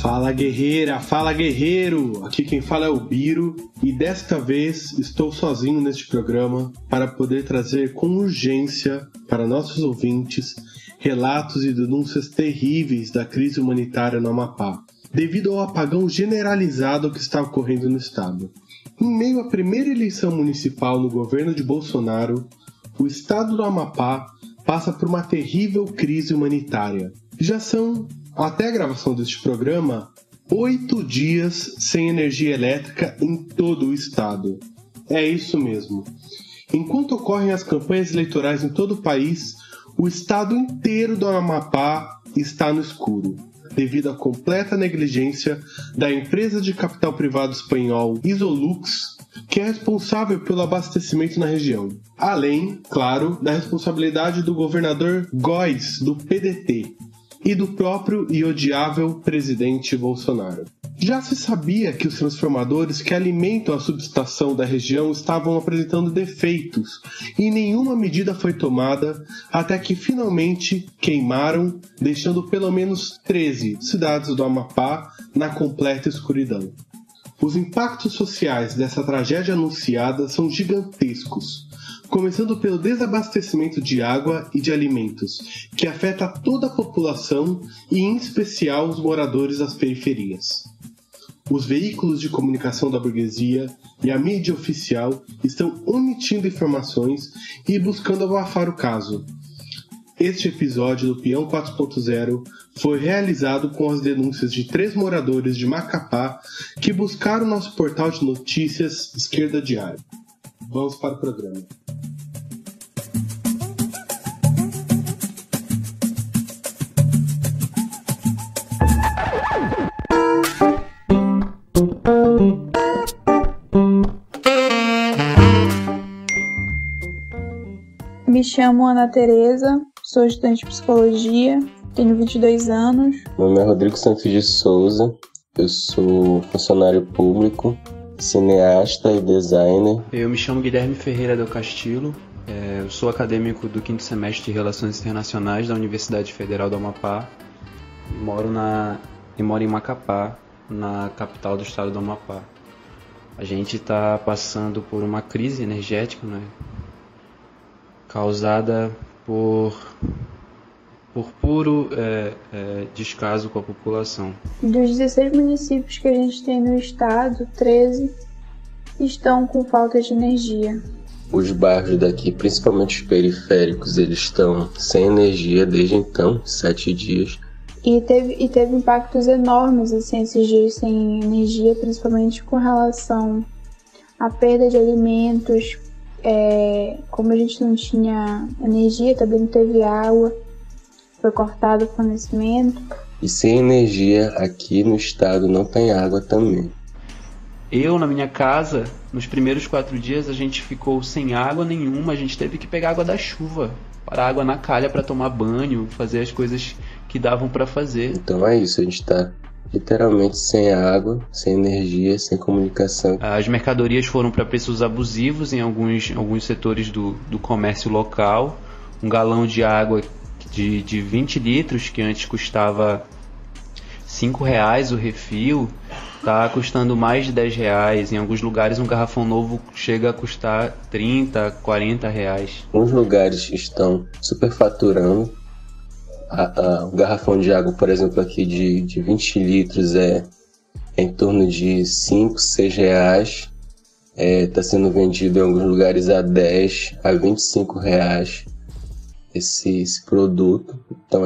Fala guerreira, fala guerreiro! Aqui quem fala é o Biro e desta vez estou sozinho neste programa para poder trazer com urgência para nossos ouvintes relatos e denúncias terríveis da crise humanitária no Amapá, devido ao apagão generalizado que está ocorrendo no estado. Em meio à primeira eleição municipal no governo de Bolsonaro, o estado do Amapá passa por uma terrível crise humanitária. Já são, até a gravação deste programa, 8 dias sem energia elétrica em todo o estado. É isso mesmo. Enquanto ocorrem as campanhas eleitorais em todo o país, o estado inteiro do Amapá está no escuro, devido à completa negligência da empresa de capital privado espanhol Isolux, que é responsável pelo abastecimento na região. Além, claro, da responsabilidade do governador Góes, do PDT, e do próprio e odiável presidente Bolsonaro. Já se sabia que os transformadores que alimentam a subestação da região estavam apresentando defeitos e nenhuma medida foi tomada até que finalmente queimaram, deixando pelo menos 13 cidades do Amapá na completa escuridão. Os impactos sociais dessa tragédia anunciada são gigantescos, começando pelo desabastecimento de água e de alimentos, que afeta toda a população e em especial os moradores das periferias. Os veículos de comunicação da burguesia e a mídia oficial estão omitindo informações e buscando abafar o caso. Este episódio do Peão 4.0 foi realizado com as denúncias de 3 moradores de Macapá que buscaram nosso portal de notícias Esquerda Diário. Vamos para o programa. Me chamo Ana Tereza, sou estudante de psicologia, tenho 22 anos. Meu nome é Rodrigo Santos de Souza, eu sou funcionário público, cineasta e designer. Eu me chamo Guilherme Ferreira del Castillo, eu sou acadêmico do 5º semestre de Relações Internacionais da Universidade Federal do Amapá e moro em Macapá, na capital do estado do Amapá. A gente está passando por uma crise energética, né? Causada por puro descaso com a população. Dos 16 municípios que a gente tem no estado, 13 estão com falta de energia. Os bairros daqui, principalmente os periféricos, eles estão sem energia desde então, 7 dias. E teve impactos enormes assim, esses dias sem energia, principalmente com relação à perda de alimentos. Como a gente não tinha energia, também não teve água, foi cortado o fornecimento. E sem energia, aqui no estado não tem água também. Eu, na minha casa, nos primeiros 4 dias, a gente ficou sem água nenhuma, a gente teve que pegar água da chuva, parar água na calha para tomar banho, fazer as coisas que davam para fazer. Então é isso, a gente está literalmente sem água, sem energia, sem comunicação. As mercadorias foram para preços abusivos em alguns setores do comércio local. Um galão de água de 20 litros, que antes custava R$5 o refil, está custando mais de R$10. Em alguns lugares um garrafão novo chega a custar R$30, R$40. Alguns lugares estão superfaturando. O garrafão de água, por exemplo, aqui de 20 litros é em torno de R$5, R$6. Está sendo vendido em alguns lugares a R$10, a R$25 esse produto. Então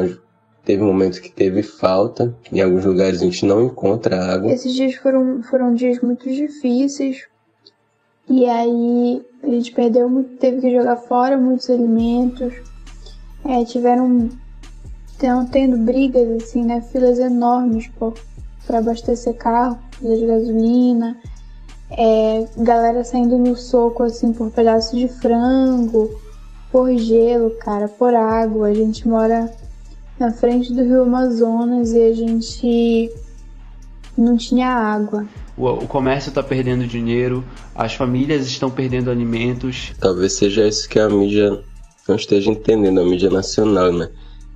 teve um momento que teve falta, em alguns lugares a gente não encontra água. Esses dias foram dias muito difíceis, e aí a gente teve que jogar fora muitos alimentos. Tendo brigas, assim, né? Filas enormes para abastecer carro, filas de gasolina, galera saindo no soco, assim, por pedaços de frango, por gelo, cara, por água. A gente mora na frente do Rio Amazonas e a gente não tinha água. O comércio está perdendo dinheiro, as famílias estão perdendo alimentos. Talvez seja isso que a mídia não esteja entendendo, a mídia nacional, né?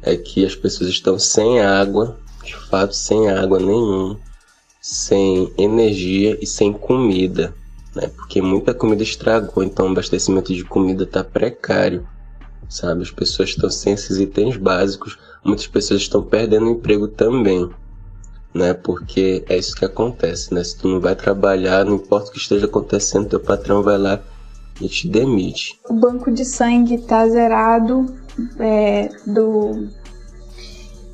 É que as pessoas estão sem água de fato sem água nenhuma, sem energia e sem comida, né? Porque muita comida estragou, então o abastecimento de comida está precário, sabe? As pessoas estão sem esses itens básicos, muitas pessoas estão perdendo o emprego também, né? Porque é isso que acontece, né? Se tu não vai trabalhar, não importa o que esteja acontecendo, teu patrão vai lá e te demite. O banco de sangue tá zerado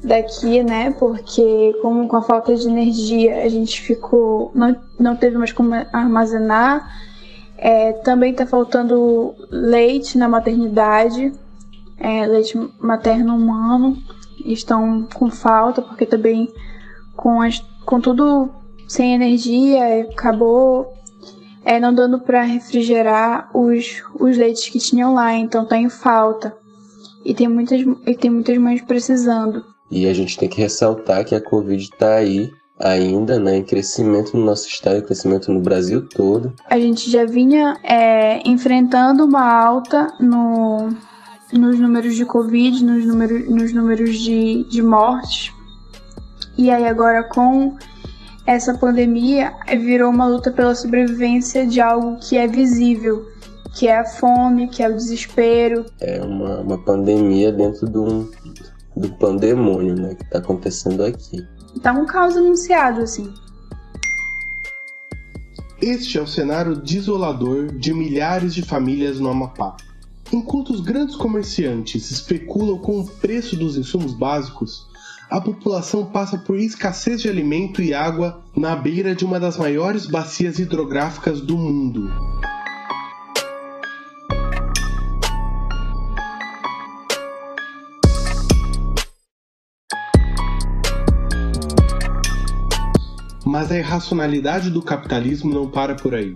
daqui, né? Porque com a falta de energia a gente ficou, não teve mais como armazenar. Também tá faltando leite na maternidade, leite materno humano, estão com falta, porque também com tudo sem energia, acabou não dando para refrigerar os leites que tinham lá, então tá em falta. E tem muitas mães precisando. E a gente tem que ressaltar que a Covid está aí ainda, né, em crescimento no nosso estado, em crescimento no Brasil todo. A gente já vinha enfrentando uma alta nos números de Covid, nos números de mortes. E aí agora com essa pandemia virou uma luta pela sobrevivência de algo que é visível, que é a fome, que é o desespero. É uma pandemia dentro do pandemônio, né, que está acontecendo aqui. Tá um caos anunciado, assim. Este é o cenário desolador de milhares de famílias no Amapá. Enquanto os grandes comerciantes especulam com o preço dos insumos básicos, a população passa por escassez de alimento e água na beira de uma das maiores bacias hidrográficas do mundo. Mas a irracionalidade do capitalismo não para por aí.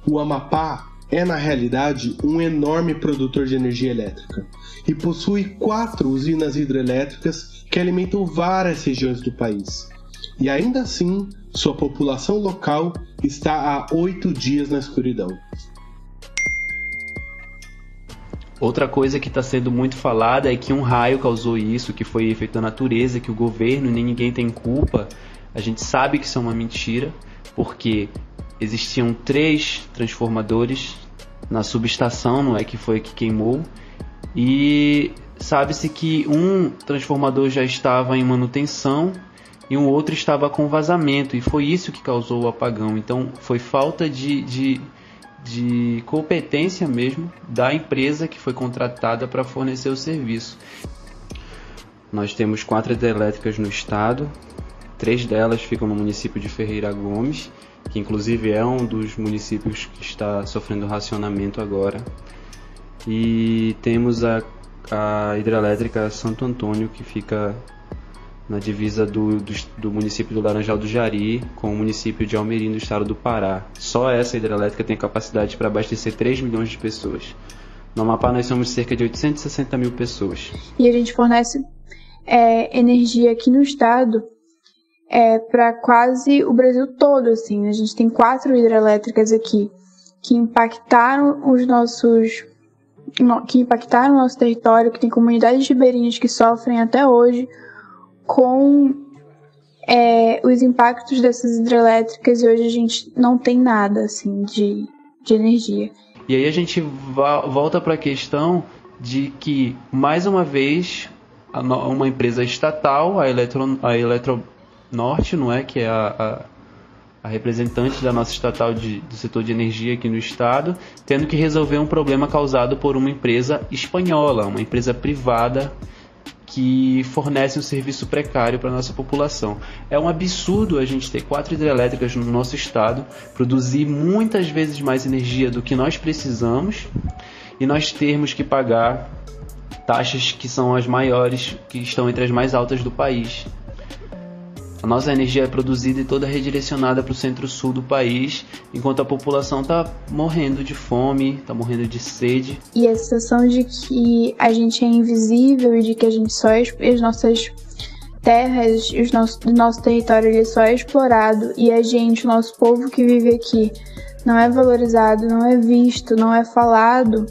O Amapá é, na realidade, um enorme produtor de energia elétrica e possui 4 usinas hidrelétricas que alimentam várias regiões do país. E ainda assim, sua população local está há 8 dias na escuridão. Outra coisa que está sendo muito falada é que um raio causou isso, que foi efeito da natureza, que o governo nem ninguém tem culpa. A gente sabe que isso é uma mentira, porque existiam 3 transformadores na subestação, não é que foi que queimou, e sabe-se que um transformador já estava em manutenção e um outro estava com vazamento, e foi isso que causou o apagão. Então foi falta de competência mesmo da empresa que foi contratada para fornecer o serviço. Nós temos 4 hidrelétricas no estado, 3 delas ficam no município de Ferreira Gomes, que inclusive é um dos municípios que está sofrendo racionamento agora. E temos a hidrelétrica Santo Antônio, que fica na divisa do município do Laranjal do Jari com o município de Almerim, do estado do Pará. Só essa hidrelétrica tem capacidade para abastecer 3 milhões de pessoas. No Amapá nós somos cerca de 860 mil pessoas. E a gente fornece energia aqui no estado para quase o Brasil todo, assim. A gente tem 4 hidrelétricas aqui que impactaram o nosso território, que tem comunidades ribeirinhas que sofrem até hoje com os impactos dessas hidrelétricas, e hoje a gente não tem nada assim de energia. E aí a gente volta para a questão de que, mais uma vez, uma empresa estatal, a Eletronorte, não é, que é a representante da nossa estatal do setor de energia aqui no estado, tendo que resolver um problema causado por uma empresa espanhola, uma empresa privada que fornece um serviço precário para a nossa população. É um absurdo a gente ter 4 hidrelétricas no nosso estado, produzir muitas vezes mais energia do que nós precisamos, e nós termos que pagar taxas que são as maiores, que estão entre as mais altas do país. A nossa energia é produzida e toda redirecionada para o centro-sul do país, enquanto a população está morrendo de fome, está morrendo de sede. E a sensação de que a gente é invisível e de que a gente as nossas terras, o nosso território ele só é explorado, e a gente, o nosso povo que vive aqui, não é valorizado, não é visto, não é falado,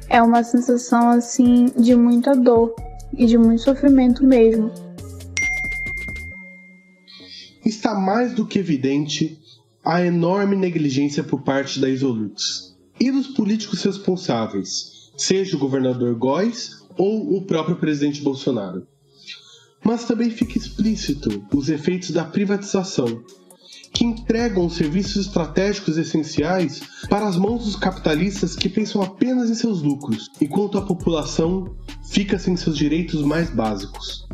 é uma sensação assim de muita dor e de muito sofrimento mesmo. está mais do que evidente a enorme negligência por parte da Isolux e dos políticos responsáveis, seja o governador Góes ou o próprio presidente Bolsonaro. Mas também fica explícito os efeitos da privatização, que entregam os serviços estratégicos essenciais para as mãos dos capitalistas que pensam apenas em seus lucros, enquanto a população fica sem seus direitos mais básicos.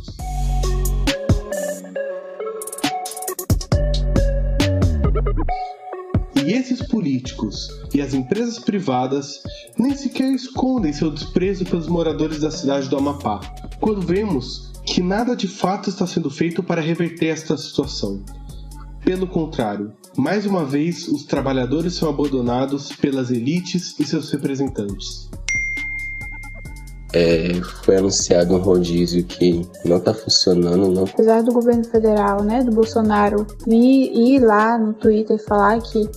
E esses políticos e as empresas privadas nem sequer escondem seu desprezo pelos moradores da cidade do Amapá, quando vemos que nada de fato está sendo feito para reverter esta situação. Pelo contrário, mais uma vez os trabalhadores são abandonados pelas elites e seus representantes. Foi anunciado um rodízio que não está funcionando, não. Apesar do governo federal, do Bolsonaro, ir lá no Twitter e falar que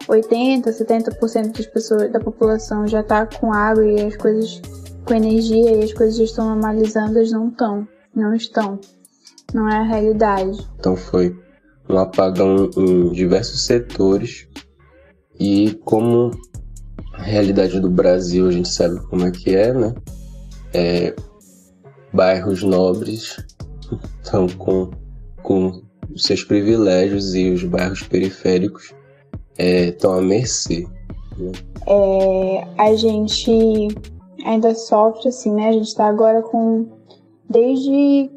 80%, 70% das pessoas, da população já está com água e as coisas com energia e as coisas já estão normalizando, eles não estão. Não é a realidade. Então foi um apagão em diversos setores e como a realidade do Brasil a gente sabe como é que é, né? Bairros nobres estão com os seus privilégios e os bairros periféricos estão à mercê, né? A gente ainda sofre assim, né? A gente está agora desde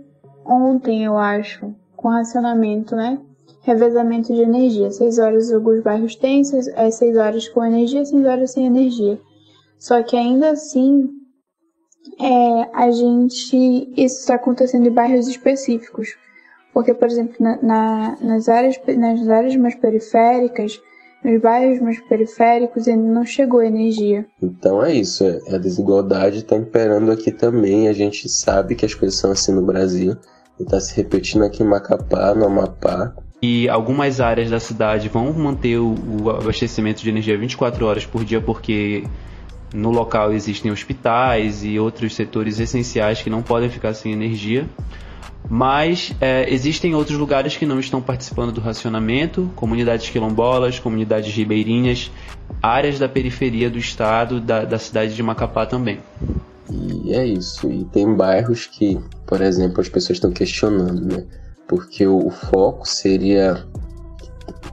ontem, eu acho, com racionamento, né? Revezamento de energia. 6 horas alguns bairros têm, 6 horas com energia, 6 horas sem energia. Só que ainda assim, isso está acontecendo em bairros específicos. Porque, por exemplo, nas áreas mais periféricas, nos bairros mais periféricos ainda não chegou energia. Então é isso, a desigualdade está imperando aqui também. A gente sabe que as coisas são assim no Brasil e está se repetindo aqui em Macapá, no Amapá. E algumas áreas da cidade vão manter o abastecimento de energia 24 horas por dia porque no local existem hospitais e outros setores essenciais que não podem ficar sem energia. Mas existem outros lugares que não estão participando do racionamento, comunidades quilombolas, comunidades ribeirinhas, áreas da periferia do estado, da cidade de Macapá também. E é isso, e tem bairros que, por exemplo, as pessoas estão questionando, né? Porque o foco seria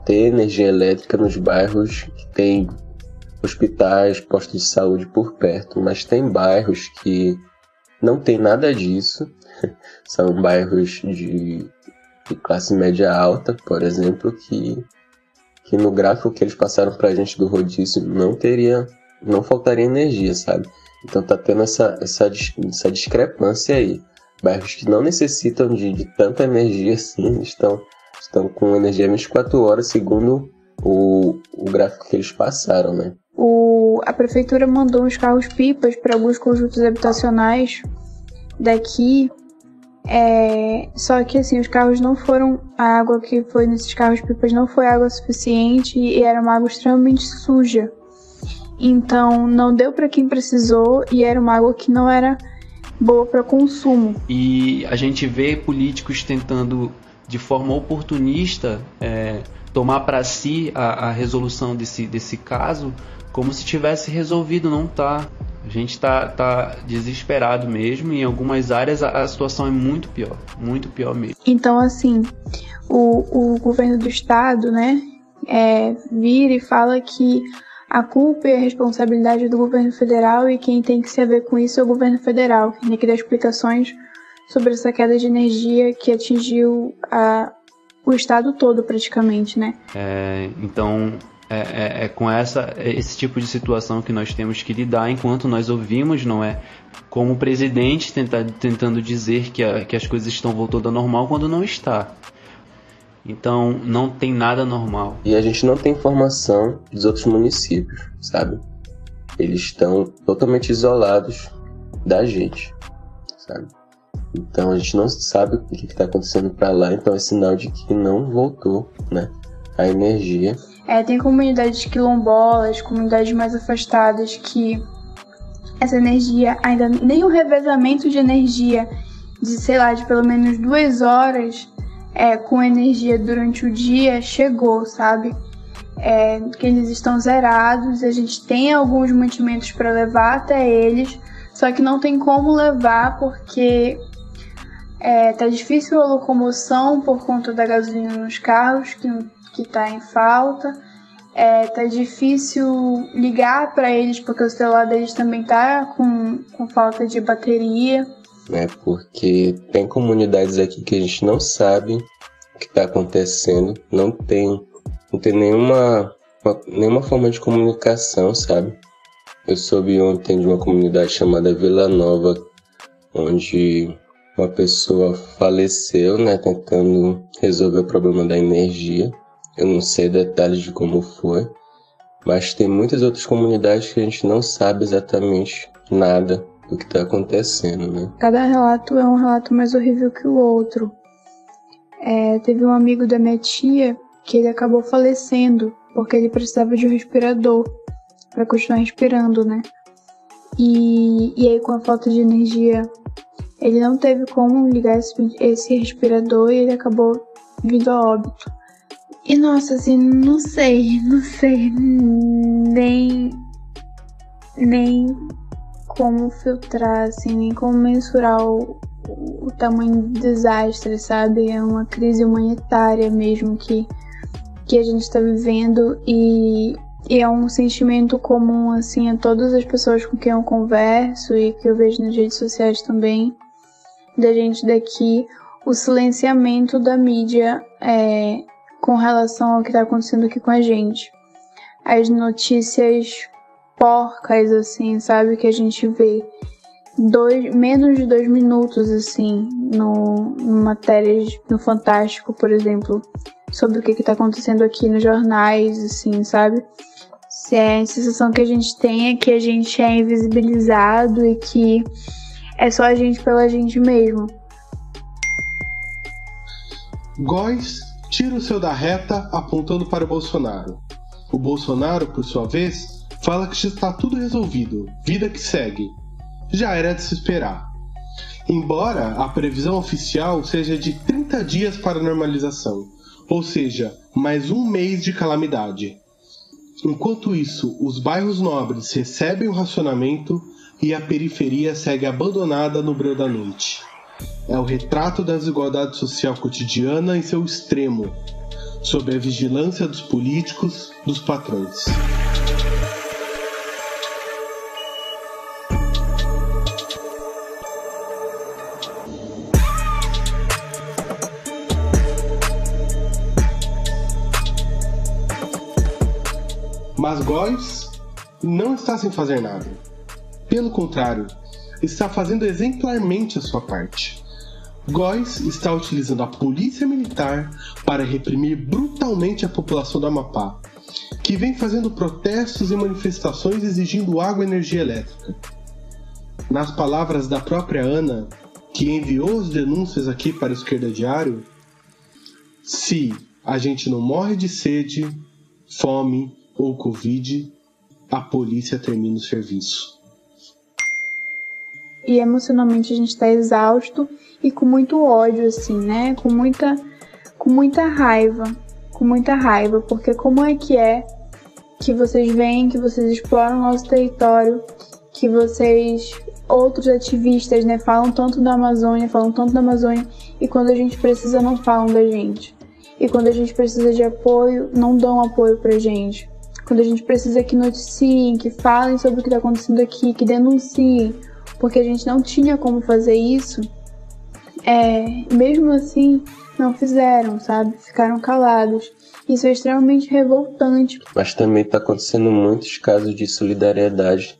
ter energia elétrica nos bairros que tem hospitais, postos de saúde por perto, mas tem bairros que não tem nada disso. São bairros de classe média alta, por exemplo, que no gráfico que eles passaram pra gente do rodízio não faltaria energia, sabe? Então tá tendo essa discrepância aí. Bairros que não necessitam de tanta energia assim, estão com energia 24 horas, segundo o gráfico que eles passaram, né? A prefeitura mandou uns carros-pipas para alguns conjuntos habitacionais daqui. Só que assim, os carros não foram, a água que foi nesses carros-pipas não foi água suficiente e era uma água extremamente suja. Então não deu para quem precisou e era uma água que não era boa para consumo. E a gente vê políticos tentando de forma oportunista tomar para si a resolução desse caso como se tivesse resolvido. Não tá. A gente tá desesperado mesmo, e em algumas áreas a situação é muito pior mesmo. Então, assim, o governo do estado, né, vira e fala que a culpa e a responsabilidade é do governo federal e quem tem que se haver com isso é o governo federal, que tem que dar explicações sobre essa queda de energia que atingiu o estado todo praticamente, né? Então... É com esse tipo de situação que nós temos que lidar enquanto nós ouvimos, não é? Como o presidente tentando dizer que as coisas estão voltando ao normal quando não está. Então não tem nada normal. E a gente não tem informação dos outros municípios, sabe? Eles estão totalmente isolados da gente, sabe? Então a gente não sabe o que está acontecendo para lá, então é sinal de que não voltou, né, a energia. Tem comunidades quilombolas, comunidades mais afastadas que essa energia, ainda nem o revezamento de energia de pelo menos 2 horas com energia durante o dia chegou, sabe? Que eles estão zerados, a gente tem alguns mantimentos para levar até eles, só que não tem como levar porque tá difícil a locomoção por conta da gasolina nos carros, que tá em falta. Tá difícil ligar para eles porque o celular deles também tá com falta de bateria. Porque tem comunidades aqui que a gente não sabe o que está acontecendo, não tem nenhuma forma de comunicação, sabe? Eu soube ontem de uma comunidade chamada Vila Nova, onde uma pessoa faleceu, tentando resolver o problema da energia. Eu não sei detalhes de como foi, mas tem muitas outras comunidades que a gente não sabe exatamente nada do que está acontecendo, né? Cada relato é um relato mais horrível que o outro. Teve um amigo da minha tia que ele acabou falecendo porque ele precisava de um respirador para continuar respirando, né? E aí, com a falta de energia, ele não teve como ligar esse respirador e ele acabou vindo a óbito. E nossa, assim, não sei nem como filtrar, assim, nem como mensurar o tamanho do desastre, sabe? É uma crise humanitária mesmo que a gente está vivendo e é um sentimento comum, assim, a todas as pessoas com quem eu converso e que eu vejo nas redes sociais também, da gente daqui, o silenciamento da mídia com relação ao que está acontecendo aqui com a gente. As notícias porcas, assim, sabe, que a gente vê menos de 2 minutos, assim, no matérias no Fantástico, por exemplo, sobre o que está acontecendo aqui nos jornais, assim, sabe? A sensação que a gente tem é que a gente é invisibilizado e que é só a gente pela gente mesmo. Góes tira o seu da reta apontando para o Bolsonaro. O Bolsonaro, por sua vez, fala que já está tudo resolvido, vida que segue. Já era de se esperar. Embora a previsão oficial seja de 30 dias para a normalização, ou seja, mais 1 mês de calamidade. Enquanto isso, os bairros nobres recebem o racionamento e a periferia segue abandonada no breu da noite. É o retrato da desigualdade social cotidiana em seu extremo, sob a vigilância dos políticos, dos patrões. Mas Góes não está sem fazer nada. Pelo contrário, está fazendo exemplarmente a sua parte. Góes está utilizando a polícia militar para reprimir brutalmente a população do Amapá, que vem fazendo protestos e manifestações exigindo água e energia elétrica. Nas palavras da própria Ana, que enviou as denúncias aqui para o Esquerda Diário, se a gente não morre de sede, fome ou Covid, a polícia termina o serviço. E emocionalmente a gente tá exausto e com muito ódio, assim, né? Com muita raiva. Com muita raiva, porque como é que vocês vêm, que vocês exploram o nosso território, que vocês, outros ativistas, né, falam tanto da Amazônia, e quando a gente precisa não falam da gente. E quando a gente precisa de apoio, não dão apoio pra gente. Quando a gente precisa que noticiem, que falem sobre o que está acontecendo aqui, que denunciem, porque a gente não tinha como fazer isso, mesmo assim, não fizeram, sabe? Ficaram calados. Isso é extremamente revoltante. Mas também está acontecendo muitos casos de solidariedade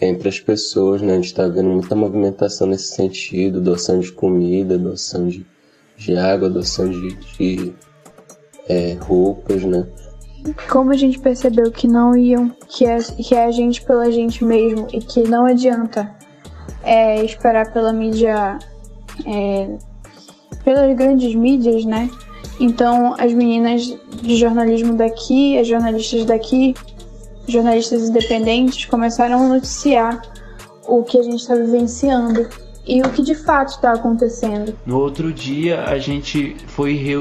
entre as pessoas, né? A gente está vendo muita movimentação nesse sentido, doação de comida, doação de água, doação de roupas, né? Como a gente percebeu que não iam, que é a gente pela gente mesmo e que não adianta esperar pela mídia, pelas grandes mídias, né? Então as meninas de jornalismo daqui, as jornalistas daqui, jornalistas independentes começaram a noticiar o que a gente está vivenciando e o que de fato está acontecendo. No outro dia a gente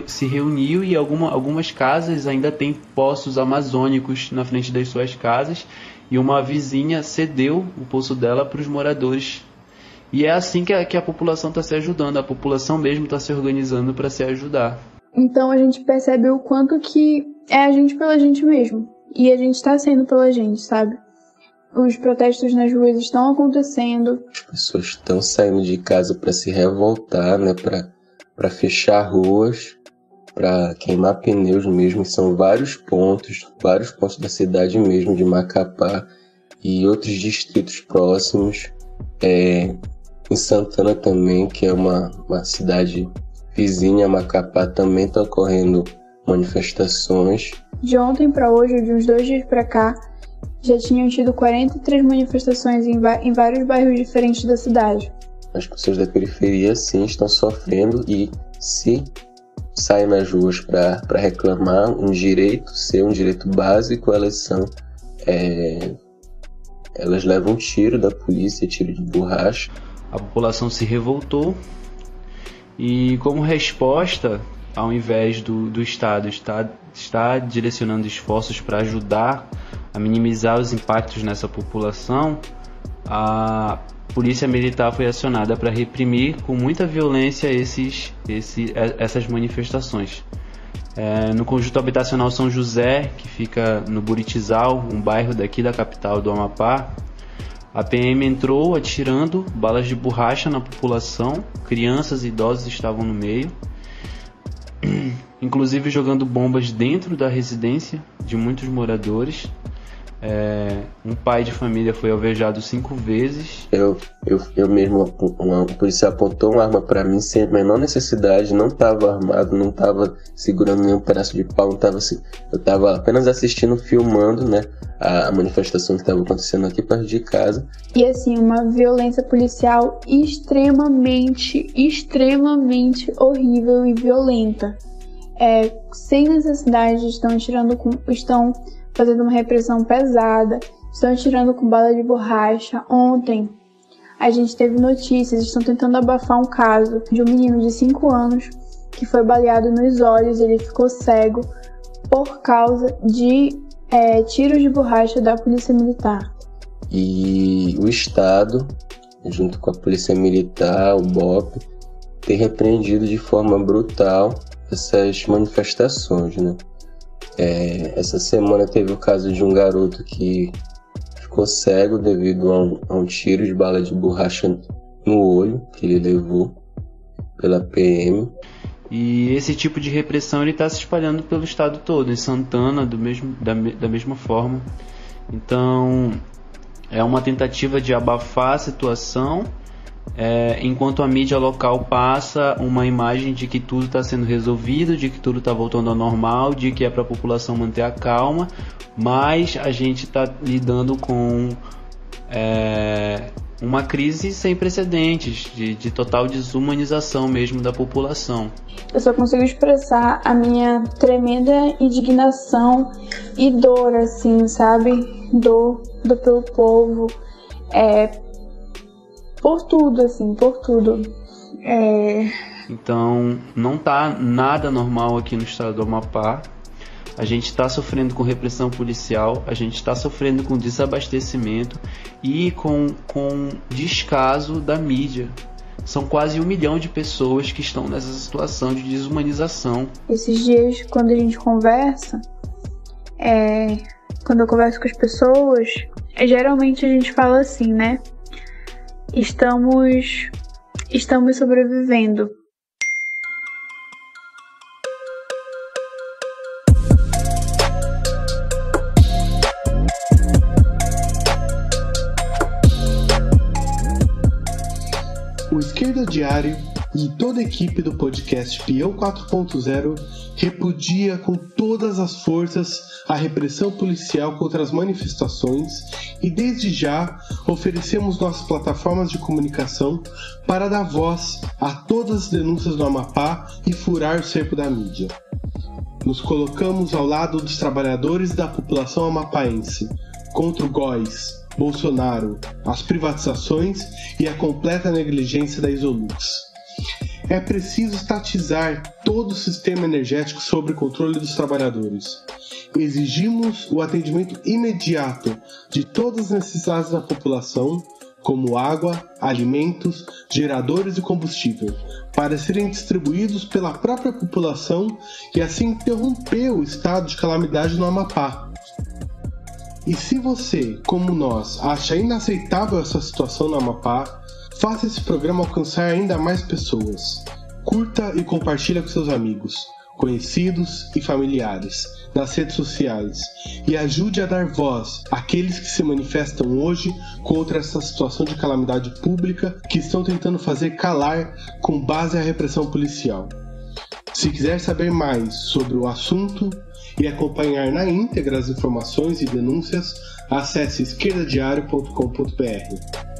se reuniu e algumas casas ainda têm poços amazônicos na frente das suas casas e uma vizinha cedeu o poço dela para os moradores. E é assim que a população está se ajudando, a população mesmo está se organizando para se ajudar. Então a gente percebe o quanto que é a gente pela gente mesmo. E a gente está sendo pela gente, sabe? Os protestos nas ruas estão acontecendo. As pessoas estão saindo de casa para se revoltar, né? Para fechar ruas, para queimar pneus mesmo. São vários pontos da cidade mesmo, de Macapá e outros distritos próximos. Em Santana também, que é uma cidade vizinha a Macapá, também está ocorrendo manifestações. De ontem para hoje, de uns 2 dias para cá, já tinham tido 43 manifestações em vários bairros diferentes da cidade. As pessoas da periferia, sim, estão sofrendo e se saem nas ruas para reclamar um direito, ser um direito básico, elas levam tiro da polícia, tiro de borracha. A população se revoltou e, como resposta, ao invés do Estado estar direcionando esforços para ajudar a minimizar os impactos nessa população, a polícia militar foi acionada para reprimir com muita violência essas manifestações. No conjunto habitacional São José, que fica no Buritizal, um bairro daqui da capital do Amapá, a PM entrou atirando balas de borracha na população, crianças e idosos estavam no meio, inclusive jogando bombas dentro da residência de muitos moradores. Um pai de família foi alvejado 5 vezes. Eu mesmo, um policial apontou uma arma para mim sem a menor necessidade, não estava armado, não estava segurando nenhum pedaço de pau, eu estava apenas assistindo, filmando, né, a manifestação que estava acontecendo aqui perto de casa. E assim, uma violência policial extremamente horrível e violenta. Sem necessidade, estão fazendo uma repressão pesada, estão atirando com bala de borracha. Ontem a gente teve notícias, estão tentando abafar um caso de um menino de 5 anos que foi baleado nos olhos, ele ficou cego por causa de tiros de borracha da polícia militar. E o Estado, junto com a polícia militar, o BOP, tem repreendido de forma brutal essas manifestações, né? Essa semana teve o caso de um garoto que ficou cego devido a um tiro de bala de borracha no olho que ele levou pela PM. E esse tipo de repressão está se espalhando pelo estado todo, em Santana da mesma forma. Então é uma tentativa de abafar a situação, enquanto a mídia local passa uma imagem de que tudo está sendo resolvido, de que tudo está voltando ao normal, de que é para a população manter a calma, mas a gente está lidando com uma crise sem precedentes, de total desumanização mesmo da população. Eu só consigo expressar a minha tremenda indignação e dor, assim, sabe? Dor pelo povo, por tudo, assim, por tudo. Então, não tá nada normal aqui no estado do Amapá. A gente está sofrendo com repressão policial, a gente está sofrendo com desabastecimento e com descaso da mídia. São quase 1 milhão de pessoas que estão nessa situação de desumanização. Esses dias, quando a gente conversa, quando eu converso com as pessoas, geralmente a gente fala assim, né? Estamos sobrevivendo. O Esquerda Diário e toda a equipe do podcast Peão 4.0 repudia com todas as forças a repressão policial contra as manifestações e desde já oferecemos nossas plataformas de comunicação para dar voz a todas as denúncias do Amapá e furar o cerco da mídia. Nos colocamos ao lado dos trabalhadores da população amapaense, contra o GOIS, Bolsonaro, as privatizações e a completa negligência da Isolux. É preciso estatizar todo o sistema energético sob o controle dos trabalhadores. Exigimos o atendimento imediato de todas as necessidades da população, como água, alimentos, geradores e combustível, para serem distribuídos pela própria população e assim interromper o estado de calamidade no Amapá. E se você, como nós, acha inaceitável essa situação no Amapá, faça esse programa alcançar ainda mais pessoas. Curta e compartilhe com seus amigos, conhecidos e familiares nas redes sociais e ajude a dar voz àqueles que se manifestam hoje contra essa situação de calamidade pública que estão tentando fazer calar com base à repressão policial. Se quiser saber mais sobre o assunto e acompanhar na íntegra as informações e denúncias, acesse esquerdadiario.com.br.